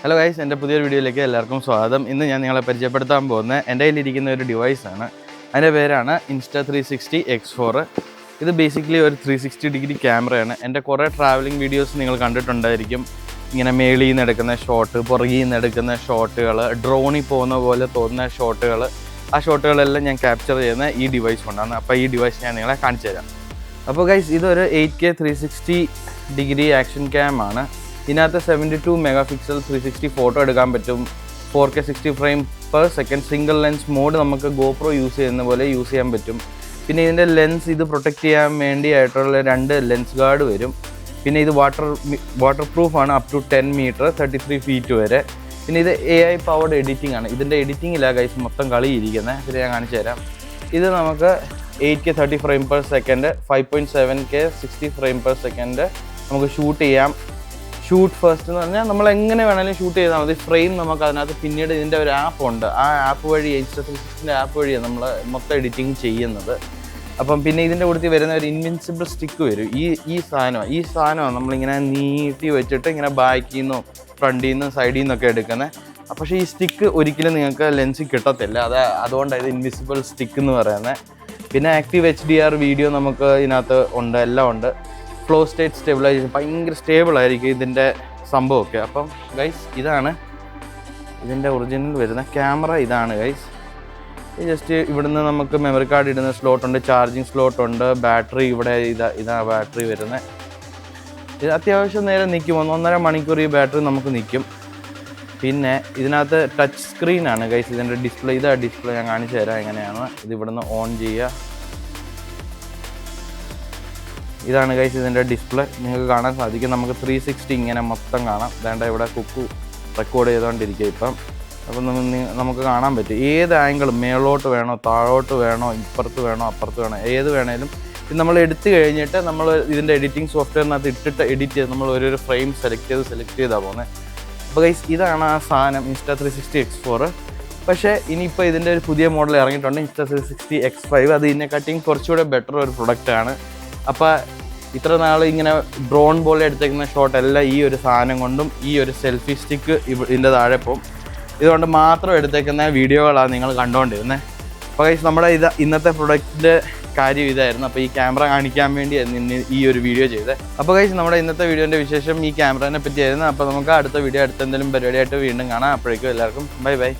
Hello guys, എൻ്റെ പുതിയൊരു വീഡിയോയിലേക്ക് എല്ലാവർക്കും സ്വാഗതം. ഇന്ന് ഞാൻ നിങ്ങളെ പരിചയപ്പെടുത്താൻ പോകുന്ന എൻ്റെ കയ്യിലിരിക്കുന്ന ഒരു ഡിവൈസാണ്. അതിൻ്റെ പേരാണ് Insta360X4. ഇത് ബേസിക്കലി ഒരു 360 ഡിഗ്രി ക്യാമറയാണ്. എൻ്റെ കുറേ ട്രാവലിംഗ് വീഡിയോസ് നിങ്ങൾ കണ്ടിട്ടുണ്ടായിരിക്കും. ഇങ്ങനെ മേളിൽ നിന്ന് എടുക്കുന്ന ഷോട്ട്, പുറകിൽ നിന്ന് എടുക്കുന്ന ഷോട്ടുകൾ, ഡ്രോണിൽ പോകുന്ന പോലെ തോന്നുന്ന ഷോട്ടുകൾ, ആ ഷോട്ടുകളെല്ലാം ഞാൻ ക്യാപ്ചർ ചെയ്യുന്ന ഈ ഡിവൈസ് കൊണ്ടാണ്. അപ്പോൾ ഈ ഡിവൈസ് ഞാൻ നിങ്ങളെ കാണിച്ചു തരാം. അപ്പോൾ ഗൈസ്, ഇതൊരു 8K 360 ഡിഗ്രി ആക്ഷൻ ക്യാം ആണ്. ഇതിനകത്ത് 72 മെഗാപിക്സൽ 360 ഫോട്ടോ എടുക്കാൻ പറ്റും. 4K 60 frame per second single lens mode നമുക്ക് GoPro യൂസ് ചെയ്യുന്ന പോലെ യൂസ് ചെയ്യാൻ പറ്റും. പിന്നെ ഇതിൻ്റെ ലെൻസ് ഇത് പ്രൊട്ടക്റ്റ് ചെയ്യാൻ വേണ്ടിയായിട്ടുള്ള 2 ലെൻസ് ഗാർഡ് വരും. പിന്നെ ഇത് വാട്ടർ പ്രൂഫാണ് അപ് ടു 10 മീറ്റർ 33 ഫീറ്റ് വരെ. പിന്നെ ഇത് AI പവർഡ് എഡിറ്റിംഗ് ആണ്. ഇതിൻ്റെ എഡിറ്റിങ്ങിലാണ് ഗൈസ് മൊത്തം കളിയിരിക്കുന്നത്. ഇത് ഞാൻ കാണിച്ചു തരാം. ഇത് നമുക്ക് 8K 30 frame per second 5.7K 60 frame per second നമുക്ക് ഷൂട്ട് ചെയ്യാം. ഷൂട്ട് ഫസ്റ്റ് എന്ന് പറഞ്ഞാൽ നമ്മൾ എങ്ങനെ വേണമെങ്കിലും ഷൂട്ട് ചെയ്താൽ മതി. ഫ്രെയിം നമുക്ക് അതിനകത്ത് പിന്നീട് ഇതിൻ്റെ ഒരു ആപ്പ് ഉണ്ട്. ആ ആപ്പ് വഴി Insta360 ആപ്പ് വഴിയാണ് നമ്മൾ മൊത്തം എഡിറ്റിംഗ് ചെയ്യുന്നത്. അപ്പം പിന്നെ ഇതിൻ്റെ കൂട്ടത്തിൽ വരുന്ന ഒരു ഇൻവിൻസിബിൾ സ്റ്റിക്ക് വരും. ഈ സാധനമാണ് നമ്മളിങ്ങനെ നീട്ടി വെച്ചിട്ട് ഇങ്ങനെ ബാക്കിൽ നിന്നും ഫ്രണ്ടിൽ നിന്നും സൈഡിൽ നിന്നൊക്കെ എടുക്കുന്നത്. പക്ഷേ ഈ സ്റ്റിക്ക് ഒരിക്കലും നിങ്ങൾക്ക് ലെൻസിൽ കിട്ടത്തില്ല. അതുകൊണ്ടാണ് ഇത് ഇൻവിസിബിൾ സ്റ്റിക്ക് എന്ന് പറയുന്നത്. പിന്നെ ആക്റ്റീവ് HDR വീഡിയോ നമുക്ക് ഇതിനകത്ത് ഉണ്ട്, എല്ലാം ഉണ്ട്. ഫ്ലോ സ്റ്റേറ്റ് സ്റ്റെബിലൈസേഷൻ, ഭയങ്കര സ്റ്റേബിളായിരിക്കും ഇതിൻ്റെ സംഭവമൊക്കെ. അപ്പം ഗൈസ്, ഇതാണ് ഇതിൻ്റെ ഒറിജിനൽ വരുന്ന ക്യാമറ. ഇതാണ് ഗൈസ്. ജസ്റ്റ് ഇവിടുന്ന് നമുക്ക് മെമ്മറി കാർഡ് ഇടുന്ന സ്ലോട്ടുണ്ട്, ചാർജിങ് സ്ലോട്ടുണ്ട്, ബാറ്ററി ഇവിടെ ഇതാ ബാറ്ററി വരുന്നത്. ഇത് അത്യാവശ്യം നേരം നിൽക്കും. 1.5 മണിക്കൂർ ഈ ബാറ്ററി നമുക്ക് നിൽക്കും. പിന്നെ ഇതിനകത്ത് ടച്ച് സ്ക്രീനാണ് ഗൈസ്. ഇതിൻ്റെ ഡിസ്പ്ലേ ഡിസ്പ്ലേ ഞാൻ കാണിച്ചു തരാം എങ്ങനെയാണ്. ഇത് ഇവിടുന്ന് ഓൺ ചെയ്യുക. ഇതാണ് ഗൈസ് ഇതിൻ്റെ ഡിസ്പ്ലേ. നിങ്ങൾക്ക് കാണാൻ സാധിക്കും. നമുക്ക് 360 ഇങ്ങനെ മൊത്തം കാണാം. വേണ്ട ഇവിടെ കുക്കു റെക്കോർഡ് ചെയ്തുകൊണ്ടിരിക്കുക ഇപ്പം. അപ്പം നമുക്ക് കാണാൻ പറ്റും ഏത് ആംഗിളും. മേളോട്ട് വേണോ, താഴോട്ട് വേണോ, ഇപ്പുറത്ത് വേണോ, അപ്പുറത്ത് വേണോ, ഏത് വേണേലും. ഇത് നമ്മൾ എടുത്തു കഴിഞ്ഞിട്ട് നമ്മൾ ഇതിൻ്റെ എഡിറ്റിംഗ് സോഫ്റ്റ്വെയറിനകത്ത് ഇട്ടിട്ട് എഡിറ്റ് ചെയ്ത് നമ്മൾ ഒരു ഫ്രെയിം സെലക്ട് ചെയ്താൽ പോകുന്നത്. അപ്പോൾ ഗൈസ്, ഇതാണ് ആ സാധനം Insta360X4. പക്ഷേ ഇനിയിപ്പോൾ ഇതിൻ്റെ ഒരു പുതിയ മോഡൽ ഇറങ്ങിയിട്ടുണ്ട്, Insta360X5. അത് ഇതിനെക്കാട്ടിയും കുറച്ചുകൂടെ ബെറ്റർ ഒരു പ്രൊഡക്റ്റാണ്. അപ്പോൾ ഇത്ര നാൾ ഇങ്ങനെ ഡ്രോൺ പോലെ എടുത്തേക്കുന്ന ഷോട്ടെല്ലാം ഈ ഒരു സാധനം കൊണ്ടും ഈ ഒരു സെൽഫി സ്റ്റിക്ക് ഇതിൻ്റെ താഴെ പോകും. ഇതുകൊണ്ട് മാത്രം എടുത്തേക്കുന്ന വീഡിയോകളാണ് നിങ്ങൾ കണ്ടുകൊണ്ടിരുന്നത്. അപ്പോൾ ഗൈസ്, നമ്മുടെ ഇന്നത്തെ പ്രൊഡക്റ്റിൻ്റെ കാര്യം ഇതായിരുന്നു. അപ്പോൾ ഈ ക്യാമറ കാണിക്കാൻ വേണ്ടി ഈ ഒരു വീഡിയോ ചെയ്തത്. അപ്പോൾ ഗൈസ്, നമ്മുടെ ഇന്നത്തെ വീഡിയോൻ്റെ വിശേഷം ഈ ക്യാമറേനെ പറ്റിയായിരുന്നു. അപ്പോൾ നമുക്ക് അടുത്ത വീഡിയോ എന്തെങ്കിലും പരിപാടിയായിട്ട് വീണ്ടും കാണാം. അപ്പോഴേക്കും എല്ലാവർക്കും ബൈ.